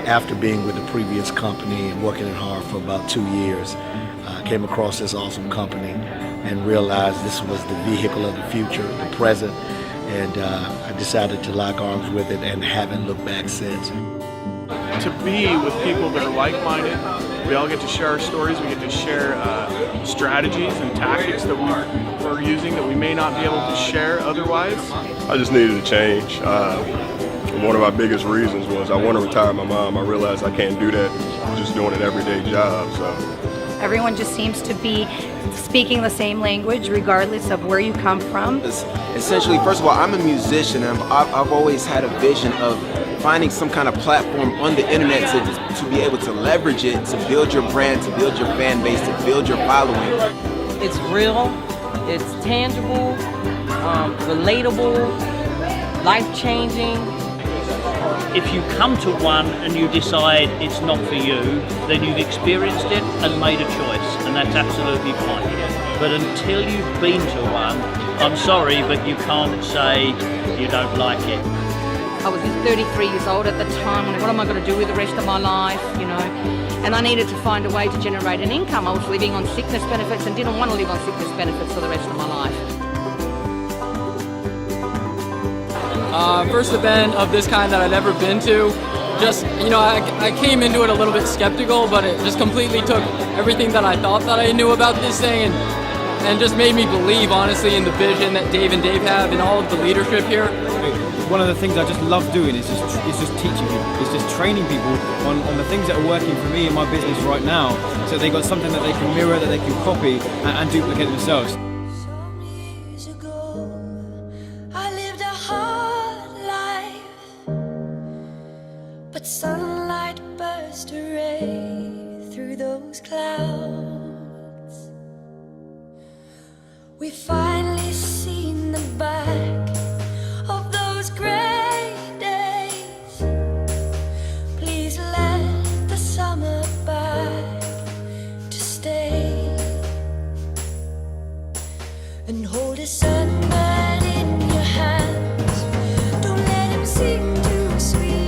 after being with the previous company and working it hard for about 2 years, came across this awesome company and realized this was the vehicle of the future, the present, and I decided to lock arms with it and haven't looked back since. To be with people that are like-minded, we all get to share our stories, we get to share strategies and tactics that we're using that we may not be able to share otherwise. I just needed a change. One of my biggest reasons was I want to retire my mom. I realized I can't do that just doing an everyday job. So everyone just seems to be speaking the same language regardless of where you come from. Essentially, first of all, I'm a musician, and I've always had a vision of finding some kind of platform on the internet to be able to leverage it, to build your brand, to build your fan base, to build your following. It's real, it's tangible, relatable, life-changing. If you come to one and you decide it's not for you, then you've experienced it and made a choice, and that's absolutely fine. But until you've been to one, I'm sorry, but you can't say you don't like it. I was 33 years old at the time. What am I going to do with the rest of my life, you know? And I needed to find a way to generate an income. I was living on sickness benefits and didn't want to live on sickness benefits for the rest of my life. First event of this kind that I'd ever been to. Just, you know, I came into it a little bit skeptical, but it just completely took everything that I thought that I knew about this thing and just made me believe, honestly, in the vision that Dave and Dave have and all of the leadership here. One of the things I just love doing is just teaching people. It's just training people on the things that are working for me in my business right now, so they got something that they can mirror, that they can copy and duplicate themselves. But sunlight burst a ray through those clouds. We finally seen the back of those gray days. Please let the summer back to stay and hold a sunbird in your hands. Don't let him sing too sweet.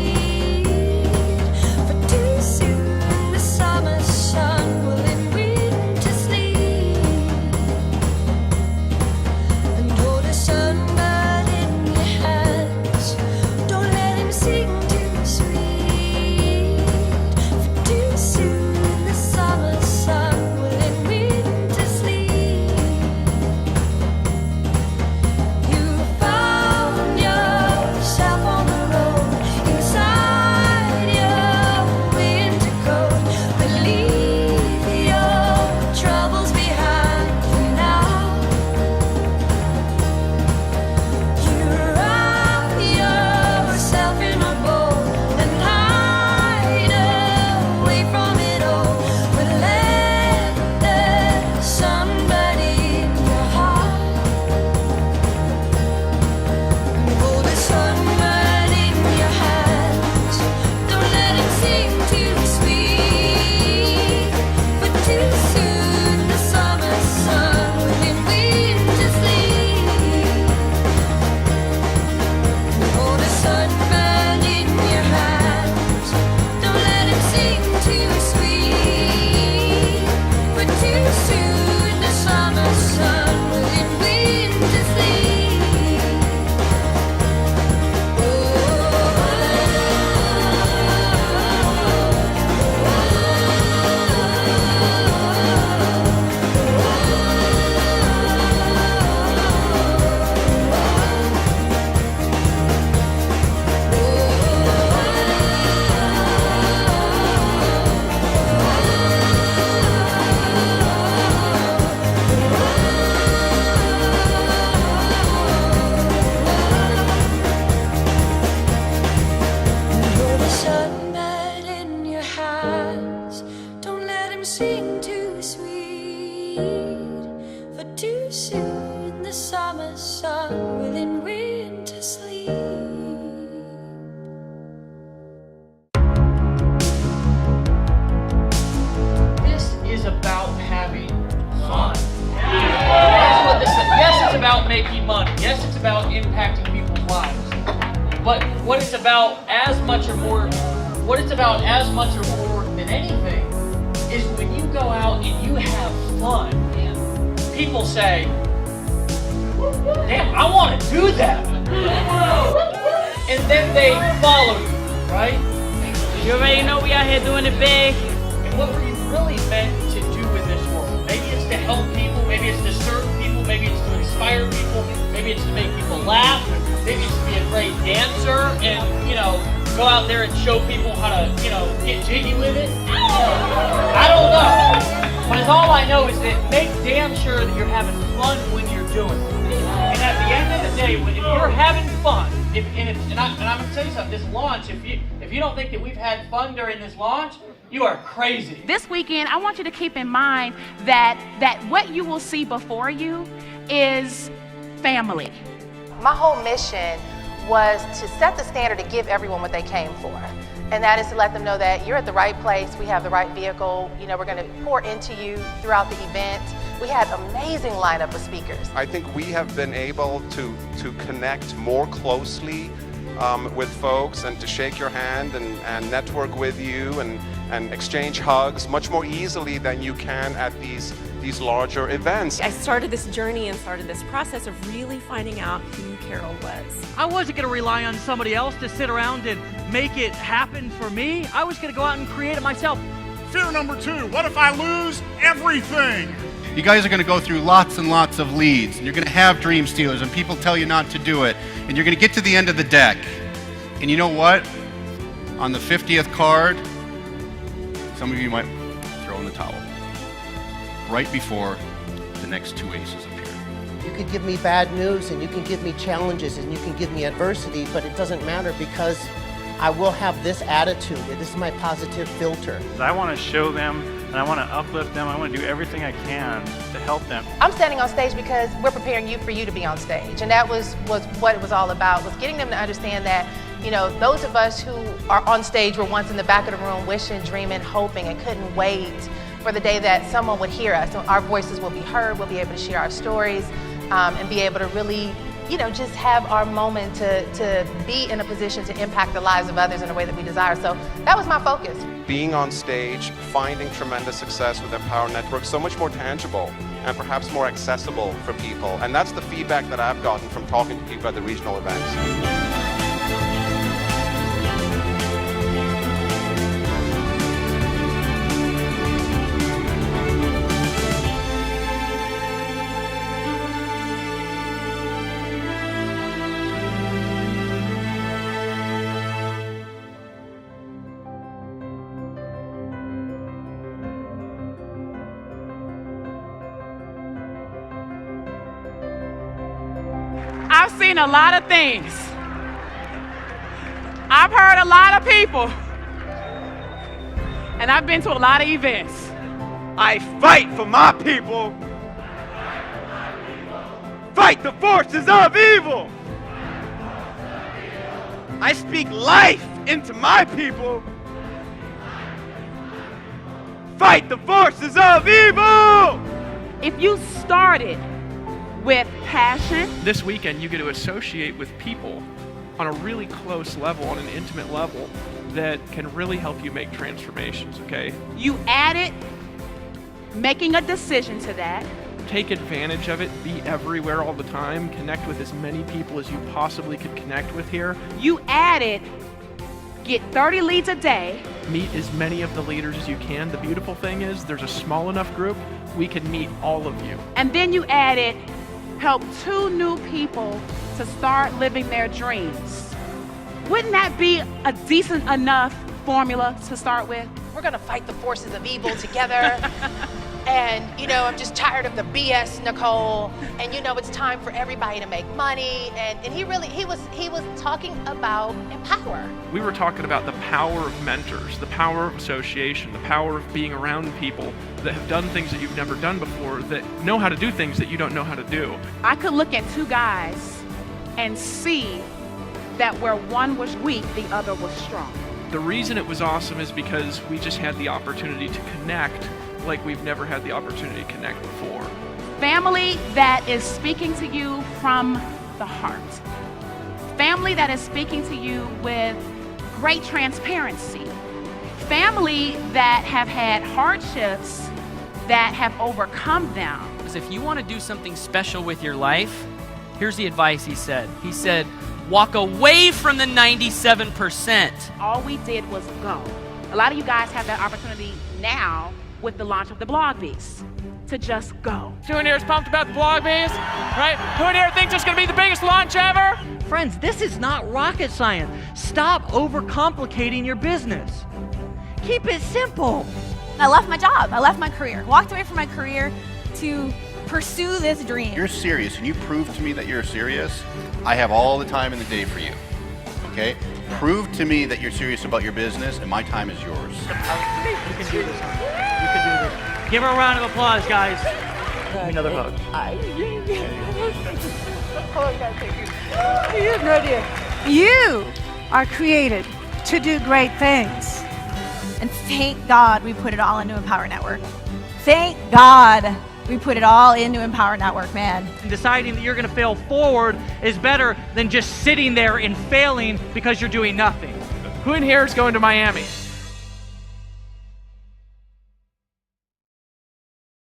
Sing too sweet, for too soon the summer sun will in winter sleep. This is about having fun. That's what this is. Yes, it's about making money. Yes, it's about impacting people's lives. But what it's about as much or more what it's about as much or more than anything is when you go out and you have fun, people say, damn, I want to do that. And then they follow you, right? You already know we out here doing it big. And what were you really meant to do in this world? Maybe it's to help people, maybe it's to serve people, maybe it's to inspire people, maybe it's to make people laugh, maybe it's to be a great dancer and, go out there and show people how to, get jiggy with it. I don't know. But all I know is that make damn sure that you're having fun when you're doing it. And at the end of the day, if you're having fun, and I'm going to tell you something, this launch, if you don't think that we've had fun during this launch, you are crazy. This weekend, I want you to keep in mind that what you will see before you is family. My whole mission was to set the standard to give everyone what they came for. And that is to let them know that you're at the right place, we have the right vehicle, we're going to pour into you throughout the event. We had an amazing lineup of speakers. I think we have been able to connect more closely with folks and to shake your hand and network with you and exchange hugs much more easily than you can at these larger events. I started this journey and started this process of really finding out who Carol was. I wasn't going to rely on somebody else to sit around and make it happen for me. I was going to go out and create it myself. Fear number 2, what if I lose everything? You guys are going to go through lots and lots of leads, and you're going to have dream stealers, and people tell you not to do it, and you're going to get to the end of the deck. And you know what? On the 50th card, some of you might throw in the towel. Right before the next 2 aces appear. You could give me bad news, and you can give me challenges, and you can give me adversity, but it doesn't matter because I will have this attitude. This is my positive filter. I want to show them, and I want to uplift them. I want to do everything I can to help them. I'm standing on stage because we're preparing you for you to be on stage. And that was what it was all about, was getting them to understand that, those of us who are on stage were once in the back of the room wishing, dreaming, hoping, and couldn't wait for the day that someone would hear us. Our voices will be heard, we'll be able to share our stories, and be able to really, just have our moment to be in a position to impact the lives of others in a way that we desire. So that was my focus. Being on stage, finding tremendous success with Empower Network, so much more tangible and perhaps more accessible for people. And that's the feedback that I've gotten from talking to people at the regional events. I've seen a lot of things. I've heard a lot of people. And I've been to a lot of events. I fight for my people. Fight the forces of evil. I speak life into my people. Fight the forces of evil. If you started with passion. This weekend you get to associate with people on a really close level, on an intimate level, that can really help you make transformations, okay? You added making a decision to that. Take advantage of it, be everywhere all the time, connect with as many people as you possibly could connect with here. You added get 30 leads a day. Meet as many of the leaders as you can. The beautiful thing is there's a small enough group, we can meet all of you. And then you added help 2 new people to start living their dreams. Wouldn't that be a decent enough formula to start with? We're gonna fight the forces of evil together. And I'm just tired of the BS, Nicole. And it's time for everybody to make money. And he was talking about empower. We were talking about the power of mentors, the power of association, the power of being around people that have done things that you've never done before, that know how to do things that you don't know how to do. I could look at 2 guys and see that where one was weak, the other was strong. The reason it was awesome is because we just had the opportunity to connect like we've never had the opportunity to connect before. Family that is speaking to you from the heart. Family that is speaking to you with great transparency. family that have had hardships that have overcome them. Because if you want to do something special with your life, here's the advice he said. He said, walk away from the 97%. All we did was go. A lot of you guys have that opportunity now with the launch of the Blog Beast to just go. Who in here is pumped about the Blog Beast? Right? Who in here thinks it's going to be the biggest launch ever? Friends, this is not rocket science. Stop overcomplicating your business. Keep it simple. I left my job. I left my career. Walked away from my career to pursue this dream. You're serious and you prove to me that you're serious, I have all the time in the day for you. Okay? Prove to me that you're serious about your business and my time is yours. You can do this. You can do this. Give her a round of applause, guys. Give me another hug. You have no idea. You are created to do great things. And thank God we put it all into Empower Network. Thank God we put it all into Empower Network, man. And deciding that you're going to fail forward is better than just sitting there and failing because you're doing nothing. Who in here is going to Miami?